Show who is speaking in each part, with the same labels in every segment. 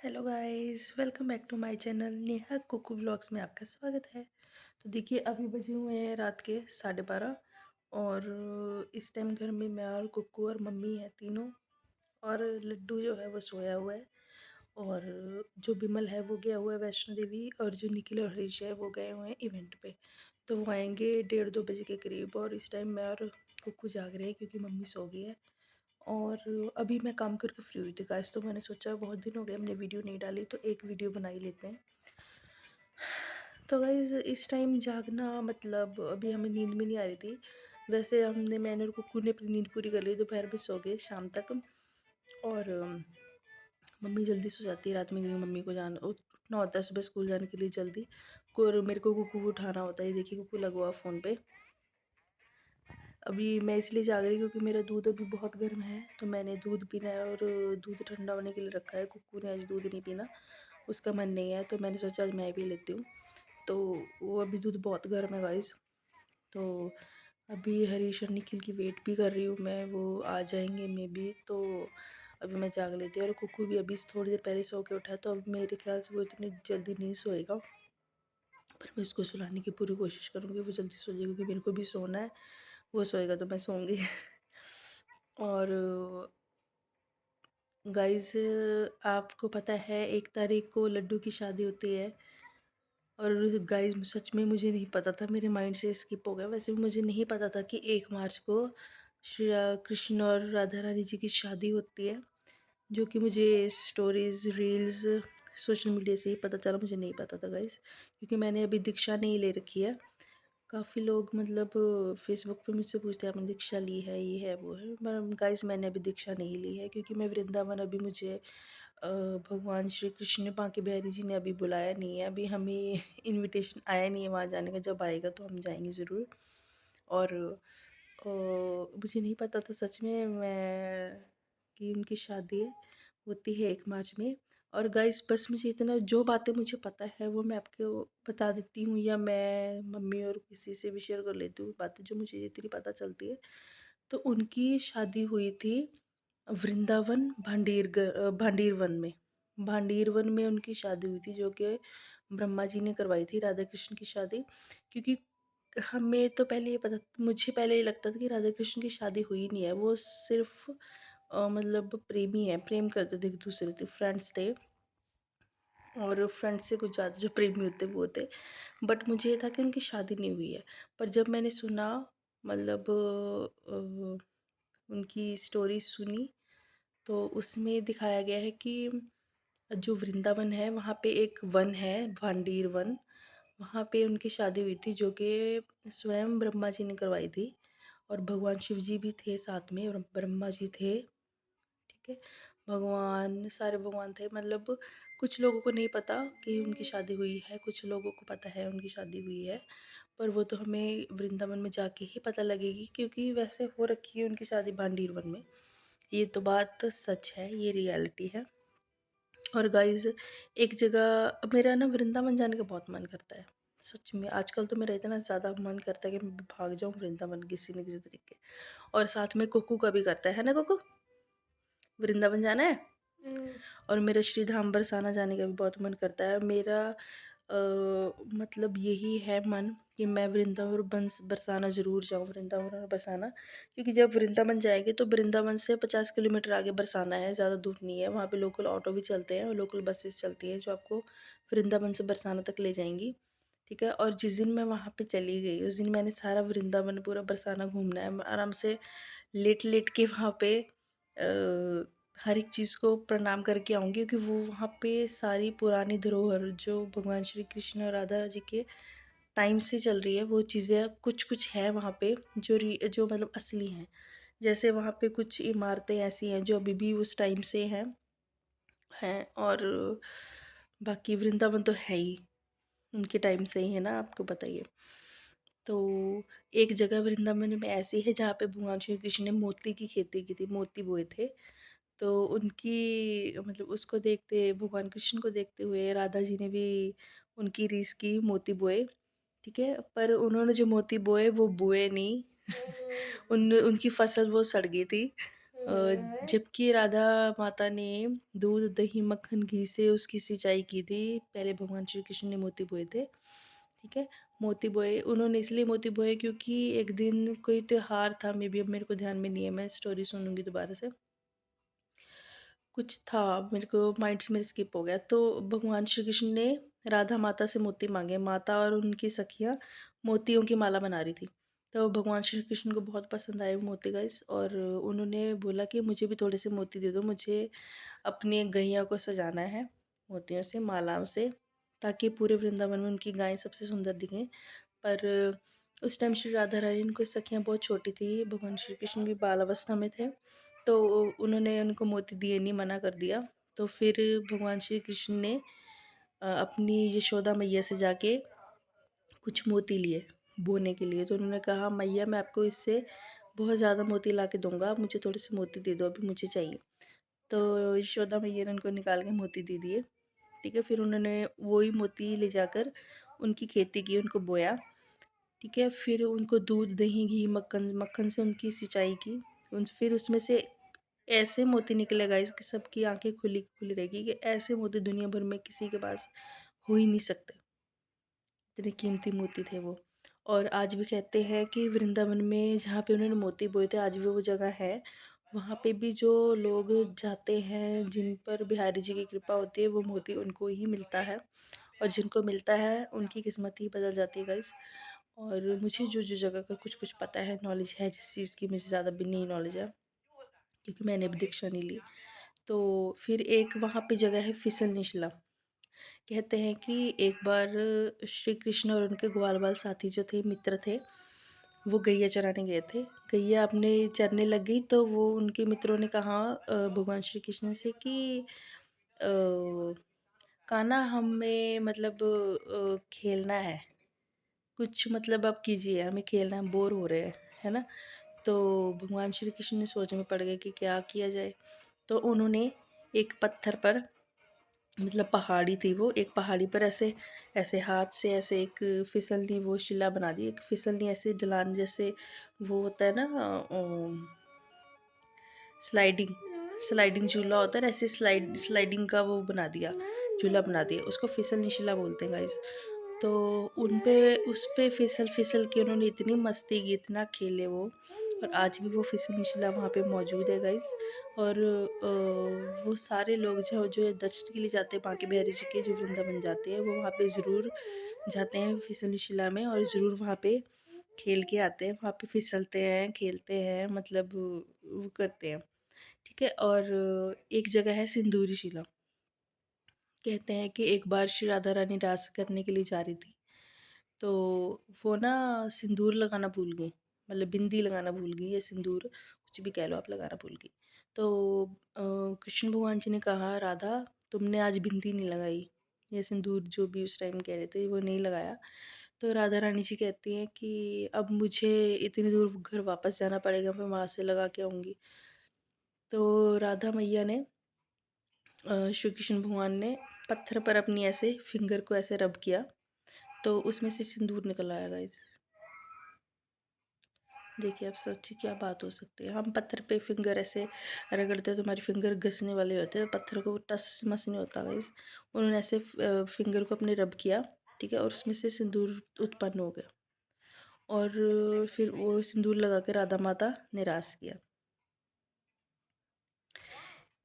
Speaker 1: Hello guys, welcome back to my channel Neha Kuku vlogs में आपका स्वागत है। तो देखिए अभी बजे हुए हैं रात के 12:30 और इस टाइम घर में मैं और कुकू और मम्मी है तीनों। और लड्डू जो है वो सोया हुआ है और जो बिमल है वो गया हुआ है वैष्णो देवी और जो निखिल और हरीश है वो गए हुए हैं इवेंट पे। तो वो आएंगे 1:30-2 बजे के करीब और इस टाइम मैं और कुकू जाग रहे हैं क्योंकि मम्मी सो गई है। और अभी मैं काम करके फ्री हुई थी गाइस, तो मैंने सोचा बहुत दिन हो गए हमने वीडियो नहीं डाली तो एक वीडियो बना ही लेते हैं। तो गाइस इस टाइम जागना मतलब अभी हमें नींद भी नहीं आ रही थी। वैसे मैंने और कुक्कू ने अपनी नींद पूरी कर ली, दोपहर में सो गए शाम तक। और मम्मी जल्दी सो जाती है रात में क्योंकि मम्मी को उठना होता है सुबह स्कूल जाने के लिए जल्दी। और मेरे को कुक्कू को उठाना होता है। देखिए कुक्कू लगा हुआ फ़ोन पे। अभी मैं इसलिए जाग रही क्योंकि मेरा दूध अभी बहुत गर्म है, तो मैंने दूध पीना है और दूध ठंडा होने के लिए रखा है। कुक्कू ने आज दूध नहीं पीना, उसका मन नहीं है, तो मैंने सोचा आज मैं पी लेती हूँ। तो वो अभी दूध बहुत गर्म है गाइस। तो अभी हरीश और निखिल की वेट भी कर रही हूँ मैं, वो आ जाएंगे मे बी। तो अभी मैं जाग लेती हूँ और कुक्कू भी अभी थोड़ी देर पहले सो के उठा है, तो अब मेरे ख्याल से वो इतनी जल्दी नहीं सोएगा। पर मैं उसको सुलाने की पूरी कोशिश करूँगी वो जल्दी सो जाए क्योंकि मेरे को भी सोना है। वो सोएगा तो मैं सोऊंगी। और गाइस आपको पता है 1 तारीख को लड्डू की शादी होती है। और गाइस सच में मुझे नहीं पता था, मेरे माइंड से स्किप हो गया। वैसे भी मुझे नहीं पता था कि 1 मार्च को श्री कृष्ण और राधा रानी जी की शादी होती है, जो कि मुझे स्टोरीज़ रील्स सोशल मीडिया से ही पता चला। मुझे नहीं पता था गाइस, क्योंकि मैंने अभी दीक्षा नहीं ले रखी है। काफ़ी लोग मतलब फेसबुक पे मुझसे पूछते हैं आपने दीक्षा ली है, ये है वो है। पर गाइस मैंने अभी दीक्षा नहीं ली है क्योंकि मैं वृंदावन अभी मुझे भगवान श्री कृष्ण बांके बिहारी जी ने अभी बुलाया नहीं है। अभी हमें इनविटेशन आया नहीं है वहाँ जाने का, जब आएगा तो हम जाएंगे ज़रूर। और मुझे नहीं पता था सच में मैं कि उनकी शादी होती है 1 मार्च में। और गाइस बस मुझे इतना जो बातें मुझे पता है वो मैं आपको बता देती हूँ, या मैं मम्मी और किसी से भी शेयर कर लेती हूँ बातें जो मुझे इतनी पता चलती है। तो उनकी शादी हुई थी वृंदावन भांडीर वन में। भांडीर वन में उनकी शादी हुई थी, जो कि ब्रह्मा जी ने करवाई थी राधा कृष्ण की शादी। क्योंकि हमें तो पहले ये पता, मुझे पहले ये लगता था कि राधा कृष्ण की शादी हुई नहीं है, वो सिर्फ मतलब प्रेमी है, प्रेम करते थे एक दूसरे से, फ्रेंड्स थे। और फ्रेंड्स से कुछ ज़्यादा जो प्रेमी होते वो थे। बट मुझे ये था कि उनकी शादी नहीं हुई है। पर जब मैंने सुना मतलब उनकी स्टोरी सुनी, तो उसमें दिखाया गया है कि जो वृंदावन है वहाँ पे एक वन है भांडीर वन। वहाँ पे उनकी शादी हुई थी, जो कि स्वयं ब्रह्मा जी ने करवाई थी। और भगवान शिव जी भी थे साथ में और ब्रह्मा जी थे। ठीक है, भगवान सारे भगवान थे। मतलब कुछ लोगों को नहीं पता कि उनकी शादी हुई है, कुछ लोगों को पता है उनकी शादी हुई है। पर वो तो हमें वृंदावन में जाके ही पता लगेगी, क्योंकि वैसे हो रखी है उनकी शादी भांडीर वन में। ये तो बात सच है, ये रियलिटी है। और गाइस एक जगह मेरा ना वृंदावन जाने का बहुत मन करता है। सच में आजकल तो मेरा इतना ज़्यादा मन करता है कि मैं भाग जाऊँ वृंदावन किसी न किसी तरीके। और साथ में कुकू का भी करता है ना कुकू, वृंदावन जाना है। और मेरा श्री धाम बरसाना जाने का भी बहुत मन करता है। मेरा मतलब यही है मन कि मैं वृंदावन और बरसाना ज़रूर जाऊँ, वृंदावन और बरसाना। क्योंकि जब वृंदावन जाएंगे तो वृंदावन से 50 किलोमीटर आगे बरसाना है, ज़्यादा दूर नहीं है। वहाँ पे लोकल ऑटो भी चलते हैं और लोकल बसेस चलती हैं जो आपको वृंदावन से बरसाना तक ले जाएंगी। ठीक है, और जिस दिन मैं वहाँ पे चली गई उस दिन मैंने सारा वृंदावन पूरा बरसाना घूमना है। आराम से लेट लेट के वहाँ पे हर एक चीज़ को प्रणाम करके आऊँगी, क्योंकि वो वहाँ पे सारी पुरानी धरोहर जो भगवान श्री कृष्ण और राधा जी के टाइम से चल रही है वो चीज़ें कुछ कुछ है वहाँ पे जो मतलब असली हैं। जैसे वहाँ पे कुछ इमारतें ऐसी हैं जो अभी भी उस टाइम से हैं। और बाकी वृंदावन तो है ही उनके टाइम से ही है ना, आपको बताइए। तो एक जगह वृंदावन में ऐसी है जहाँ पे भगवान श्री कृष्ण ने मोती की खेती की थी, मोती बोए थे। तो उनकी मतलब उसको देखते भगवान कृष्ण को देखते हुए राधा जी ने भी उनकी रीस की, मोती बोए। ठीक है, पर उन्होंने जो मोती बोए वो बोए नहीं। उनकी फसल वो सड़ गई थी। जबकि राधा माता ने दूध, दही, मक्खन, घी से उसकी सिंचाई की थी। पहले भगवान श्री कृष्ण ने मोती बोए थे, ठीक है? मोती बोए उन्होंने इसलिए मोती बोए क्योंकि एक दिन कोई त्योहार था, मे बी अब मेरे को ध्यान में नहीं है, मैं स्टोरी सुनूँगी दोबारा से। कुछ था, मेरे को माइंड से मेरे स्किप हो गया। तो भगवान श्री कृष्ण ने राधा माता से मोती माँगे। माता और उनकी सखियाँ मोतियों की माला बना रही थी। तो भगवान श्री कृष्ण को बहुत पसंद आए वो मोती गाइस, और उन्होंने बोला कि मुझे भी थोड़े से मोती दे दो, मुझे अपनी गैया को सजाना है मोतियों से, मालाओं से, ताकि पूरे वृंदावन में उनकी गायें सबसे सुंदर दिखें। पर उस टाइम श्री राधा रानी उनकी सखियाँ बहुत छोटी थी, भगवान श्री कृष्ण भी बाल अवस्था में थे, तो उन्होंने उनको मोती दिए नहीं, मना कर दिया। तो फिर भगवान श्री कृष्ण ने अपनी यशोदा मैया से जाके कुछ मोती लिए बोने के लिए। तो उन्होंने कहा, मैया मैं आपको इससे बहुत ज़्यादा मोती ला के दूँगा, आप मुझे थोड़े से मोती दे दो, अभी मुझे चाहिए। तो यशोदा मैया ने उनको निकाल के मोती दे दिए, ठीक है? फिर उन्होंने वही मोती ले जाकर उनकी खेती की, उनको बोया, ठीक है? फिर उनको दूध, दही, घी, मक्खन मक्खन से उनकी सिंचाई की। उन फिर उसमें से ऐसे मोती निकले गाइस कि सबकी आँखें खुली खुली रहेगी कि ऐसे मोती दुनिया भर में किसी के पास हो ही नहीं सकते। इतने कीमती मोती थे वो। और आज भी कहते हैं कि वृंदावन में जहाँ पे उन्होंने मोती बोए थे, आज भी वो जगह है। वहाँ पे भी जो लोग जाते हैं, जिन पर बिहारी जी की कृपा होती है, वो मोती उनको ही मिलता है, और जिनको मिलता है उनकी किस्मत ही बदल जाती है गाइस। और मुझे जो जो जगह का कुछ कुछ पता है, नॉलेज है जिस चीज़ की, मुझे ज़्यादा भी नहीं नॉलेज है क्योंकि मैंने भी दीक्षा नहीं ली। तो फिर एक वहाँ पे जगह है फिसल निचला। कहते हैं कि एक बार श्री कृष्ण और उनके ग्वाल बाल साथी जो थे, मित्र थे, वो गैया चराने गए थे। गैया अपने चरने लग गई, तो वो उनके मित्रों ने कहा भगवान श्री कृष्ण से कि कान्हा हमें मतलब खेलना है, कुछ मतलब आप कीजिए, हमें खेलना है, बोर हो रहे हैं, है ना? तो भगवान श्री कृष्ण ने सोच में पड़ गए कि क्या किया जाए। तो उन्होंने एक पत्थर पर, मतलब पहाड़ी थी वो, एक पहाड़ी पर ऐसे ऐसे हाथ से ऐसे एक फिसलनी वो शिला बना दी, एक फिसलनी ऐसे ढलान जैसे वो होता है ना, स्लाइडिंग स्लाइडिंग झूला होता है ना, ऐसे स्लाइडिंग का वो बना दिया, झूला बना दिया, उसको फिसलनी शिला बोलते हैं गाइस। तो उन पे उस पे फिसल फिसल के उन्होंने इतनी मस्ती की, इतना खेले वो, और आज भी वो फिसलनी शिला वहाँ पे मौजूद है गाइस। और वो सारे लोग जो जो दर्शन के लिए जाते हैं बांके बिहारी जी के, जो वृंदावन जाते हैं, वो वहाँ पे ज़रूर जाते हैं फिसलनी शिला में, और ज़रूर वहाँ पे खेल के आते हैं, वहाँ पे फिसलते हैं, खेलते हैं, मतलब वो करते हैं, ठीक है? और एक जगह है सिंदूरी शिला। कहते हैं कि एक बार श्री राधा रानी रास करने के लिए जा रही थी, तो वो ना सिंदूर लगाना भूल गई, मतलब बिंदी लगाना भूल गई, या सिंदूर कुछ भी कह लो आप, लगाना भूल गई। तो कृष्ण भगवान जी ने कहा, राधा तुमने आज बिंदी नहीं लगाई, या सिंदूर जो भी उस टाइम कह रहे थे वो नहीं लगाया। तो राधा रानी जी कहती हैं कि अब मुझे इतनी दूर घर वापस जाना पड़ेगा, मैं वहाँ से लगा के आऊँगी। तो राधा मैया ने श्री कृष्ण भगवान ने पत्थर पर अपनी ऐसे फिंगर को ऐसे रब किया, तो उसमें से सिंदूर निकल आया गाइस। देखिए आप सोचिए क्या बात हो सकती है। हम पत्थर पे फिंगर ऐसे रगड़ते हैं तो हमारी फिंगर घिसने वाले होते हैं, पत्थर को टस मस नहीं होता गाइस। उन्होंने ऐसे फिंगर को अपने रब किया, ठीक है, और उसमें से सिंदूर उत्पन्न हो गया, और फिर वो सिंदूर लगा के राधा माता ने रास किया,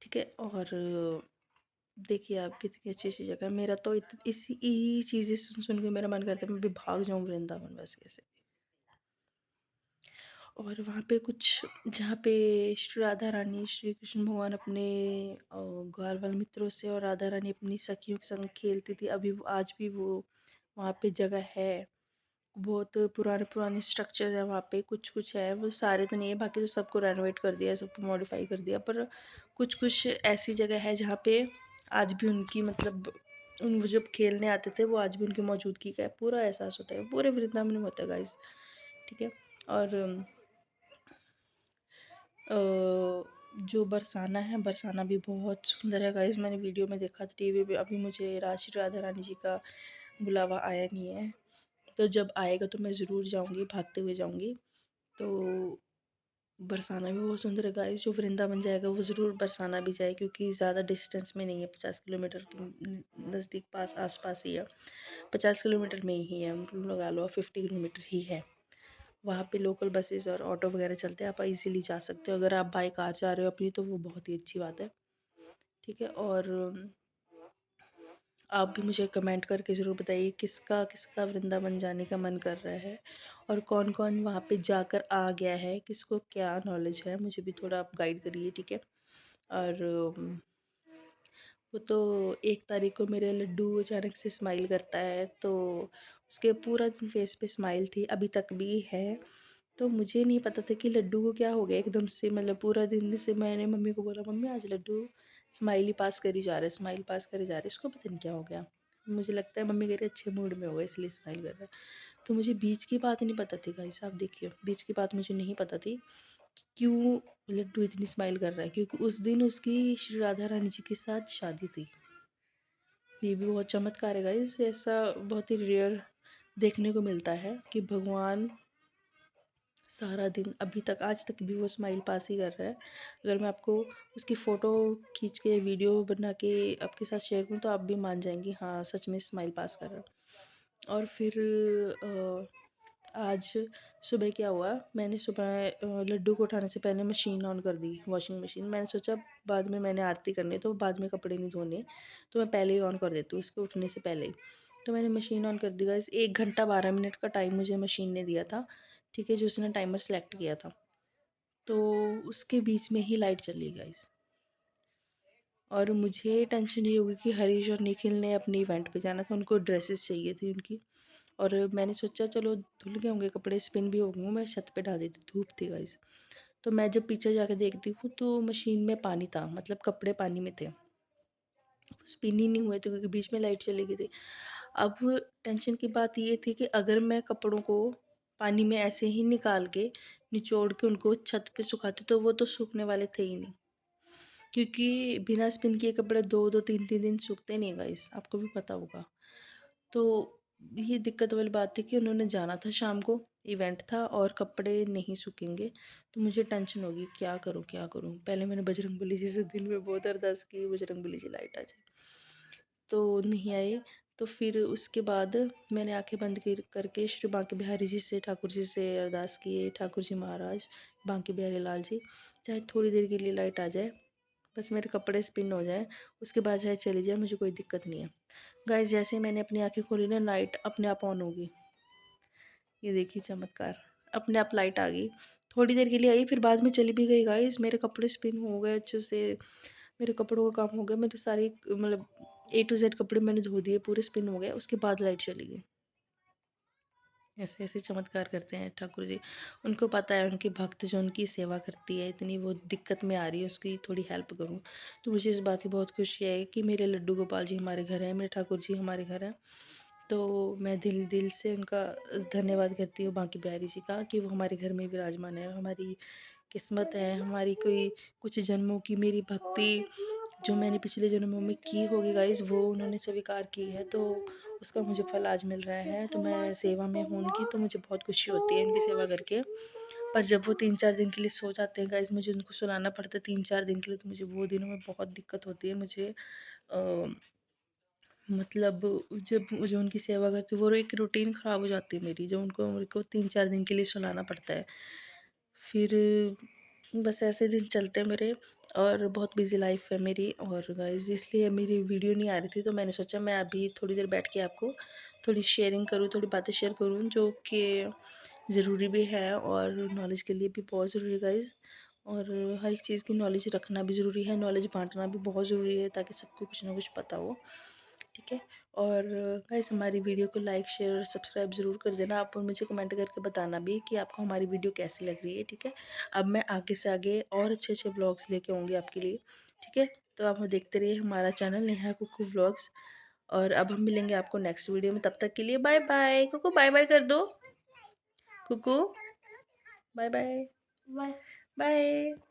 Speaker 1: ठीक है। और देखिए आप कितनी अच्छी अच्छी जगह है। मेरा तो इसी यही चीज़ें सुन सुन के मेरा मन करता है मैं भी भाग जाऊँ वृंदावन बस कैसे। और वहाँ पे कुछ, जहाँ पे श्री राधा रानी श्री कृष्ण भगवान अपने ग्वाल वाले मित्रों से और राधा रानी अपनी सखियों के संग खेलती थी, अभी आज भी वो वहाँ पे जगह है। बहुत पुराने पुराने स्ट्रक्चर है वहाँ पे, कुछ कुछ है, वो सारे तो नहीं है, बाकी तो सबको रेनोवेट कर दिया है, सबको मॉडिफाई कर दिया, पर कुछ कुछ ऐसी जगह है जहाँ पे आज भी उनकी, मतलब उन वो जब खेलने आते थे वो आज भी उनकी मौजूदगी का पूरा एहसास होता है, पूरे वृंदावन में होता है गाइस, ठीक है। और जो बरसाना है, बरसाना भी बहुत सुंदर है गाइस, मैंने वीडियो में देखा था टीवी पे, अभी मुझे श्री राधा रानी जी का बुलावा आया नहीं है, तो जब आएगा तो मैं ज़रूर जाऊँगी, भागते हुए जाऊँगी। तो बरसाना भी बहुत सुंदर है गाइस। जो वृंदावन जाएगा वो ज़रूर बरसाना भी जाए, क्योंकि ज़्यादा डिस्टेंस में नहीं है, 50 किलोमीटर के नज़दीक पास आसपास ही है। 50 किलोमीटर में ही है, मतलब लगा लो 50 किलोमीटर ही है। वहाँ पे लोकल बसेस और ऑटो वगैरह चलते हैं, आप इजीली जा सकते हो। अगर आप बाई कार जा रहे हो अपनी तो वो बहुत ही अच्छी बात है, ठीक है। और आप भी मुझे कमेंट करके ज़रूर बताइए किसका किसका वृंदावन जाने का मन कर रहा है, और कौन कौन वहाँ पे जाकर आ गया है, किसको क्या नॉलेज है, मुझे भी थोड़ा आप गाइड करिए, ठीक है। और वो तो 1 तारीख को मेरे लड्डू अचानक से स्माइल करता है, तो उसके पूरा दिन फेस पे स्माइल थी, अभी तक भी है। तो मुझे नहीं पता था कि लड्डू को क्या हो गया एकदम से, मतलब पूरा दिन से मैंने मम्मी को बोला, मम्मी आज लड्डू स्माइल ही पास करी जा रहा है, स्माइल पास करी जा रहा है, इसको पता नहीं क्या हो गया। मुझे लगता है मम्मी कह रही अच्छे मूड में होगा इसलिए स्माइल कर रहा है। तो मुझे बीच की बात नहीं पता थी गाइस, आप देखिए बीच की बात मुझे नहीं पता थी कि क्यों लड्डू इतनी स्माइल कर रहा है, क्योंकि उस दिन उसकी श्री राधा रानी जी के साथ शादी थी। ये भी बहुत चमत्कार है गाइस, ऐसा बहुत ही रेयर देखने को मिलता है कि भगवान सारा दिन अभी तक आज तक भी वो स्माइल पास ही कर रहा है। अगर मैं आपको उसकी फ़ोटो खींच के वीडियो बना के आपके साथ शेयर करूँ तो आप भी मान जाएंगी हाँ सच में स्माइल पास कर रहा है। और फिर आज सुबह क्या हुआ, मैंने सुबह लड्डू को उठाने से पहले मशीन ऑन कर दी, वॉशिंग मशीन। मैंने सोचा बाद में मैंने आरती करनी है तो बाद में कपड़े नहीं धोने, तो मैं पहले ही ऑन कर देती हूँ उसके उठने से पहले ही। तो मैंने मशीन ऑन कर दी गाइस। 1 घंटा 12 मिनट का टाइम मुझे मशीन ने दिया था, ठीक है, जो उसने टाइमर सेलेक्ट किया था। तो उसके बीच में ही लाइट चली गाइस, और मुझे टेंशन ये होगी कि हरीश और निखिल ने अपनी इवेंट पे जाना था, उनको ड्रेसेस चाहिए थी उनकी। और मैंने सोचा चलो धुल गए होंगे कपड़े, स्पिन भी हो गए, मैं छत पे डाल देती, धूप थी गाइस। तो मैं जब पीछे जाके देखती हूँ तो मशीन में पानी था, मतलब कपड़े पानी में थे, स्पिन ही नहीं हुए थे क्योंकि बीच में लाइट चली गई थी। अब टेंशन की बात ये थी कि अगर मैं कपड़ों को पानी में ऐसे ही निकाल के निचोड़ के उनको छत पे सुखाती तो वो तो सूखने वाले थे ही नहीं, क्योंकि बिना स्पिन किए कपड़े 2-2 3-3 दिन सूखते नहीं गाइस, आपको भी पता होगा। तो ये दिक्कत वाली बात थी कि उन्होंने जाना था शाम को, इवेंट था और कपड़े नहीं सूखेंगे। तो मुझे टेंशन होगी क्या करूँ क्या करूँ। पहले मैंने बजरंगबली जी से दिल में बहुत अरदास की, बजरंगबली जी लाइट आ जाए, तो नहीं आई। तो फिर उसके बाद मैंने आंखें बंद करके श्री बांके बिहारी जी से, ठाकुर जी से अरदास किए, ठाकुर जी महाराज, बांके बिहारी लाल जी, चाहे थोड़ी देर के लिए लाइट आ जाए, बस मेरे कपड़े स्पिन हो जाए, उसके बाद चाहे चली जाए, मुझे कोई दिक्कत नहीं है। गाइस जैसे ही मैंने अपनी आंखें खोली ना, लाइट अपने आप ऑन होगी। ये देखिए चमत्कार, अपने आप लाइट आ गई। थोड़ी देर के लिए आई, फिर बाद में चली भी गई गाइस। मेरे कपड़े स्पिन हो गए अच्छे से, मेरे कपड़ों का काम हो गया, मेरे सारे मतलब A to Z कपड़े मैंने धो दिए, पूरे स्पिन हो गए, उसके बाद लाइट चली गई। ऐसे ऐसे चमत्कार करते हैं ठाकुर जी, उनको पता है उनके भक्त जो उनकी सेवा करती है, इतनी वो दिक्कत में आ रही है, उसकी थोड़ी हेल्प करूँ। तो मुझे इस बात की बहुत खुशी है कि मेरे लड्डू गोपाल जी हमारे घर हैं, मेरे ठाकुर जी हमारे घर हैं। तो मैं दिल दिल से उनका धन्यवाद करती हूँ बांके बिहारी जी का, कि वो हमारे घर में विराजमान है। हमारी किस्मत है, हमारी कोई कुछ जन्मों की मेरी भक्ति जो मैंने पिछले जन्मों में की होगी गाइस, वो उन्होंने स्वीकार की है, तो उसका मुझे फल आज मिल रहा है। तो मैं सेवा में हूँ उनकी, तो मुझे बहुत खुशी होती है इनकी सेवा करके। पर जब वो 3-4 दिन के लिए सो जाते हैं गाइस, मुझे उनको सुलाना पड़ता है 3-4 दिन के लिए, तो मुझे वो दिनों में बहुत दिक्कत होती है। मुझे मतलब जब जो उनकी सेवा करती हूँ वो एक रूटीन ख़राब हो जाती है मेरी, जो उनको मेरे को 3-4 दिन के लिए सुलाना पड़ता है। फिर बस ऐसे दिन चलते हैं मेरे, और बहुत बिज़ी लाइफ है मेरी। और गाइस इसलिए मेरी वीडियो नहीं आ रही थी, तो मैंने सोचा मैं अभी थोड़ी देर बैठ के आपको थोड़ी शेयरिंग करूँ, थोड़ी बातें शेयर करूँ, जो कि ज़रूरी भी है और नॉलेज के लिए भी बहुत ज़रूरी है गाइस। और हर एक चीज़ की नॉलेज रखना भी ज़रूरी है, नॉलेज बांटना भी बहुत ज़रूरी है, ताकि सबको कुछ ना कुछ पता हो, ठीक है। और गाइस हमारी वीडियो को लाइक शेयर और सब्सक्राइब ज़रूर कर देना आप, और मुझे कमेंट करके बताना भी कि आपको हमारी वीडियो कैसी लग रही है, ठीक है। अब मैं आगे से आगे और अच्छे अच्छे ब्लॉग्स लेके आऊँगी आपके लिए, ठीक है। तो आप देखते रहिए हमारा चैनल नेहा कुकू व्लॉग्स। और अब हम मिलेंगे आपको नेक्स्ट वीडियो में, तब तक के लिए bye bye. Kuku bye bye कर दो, Kuku bye bye, bye bye.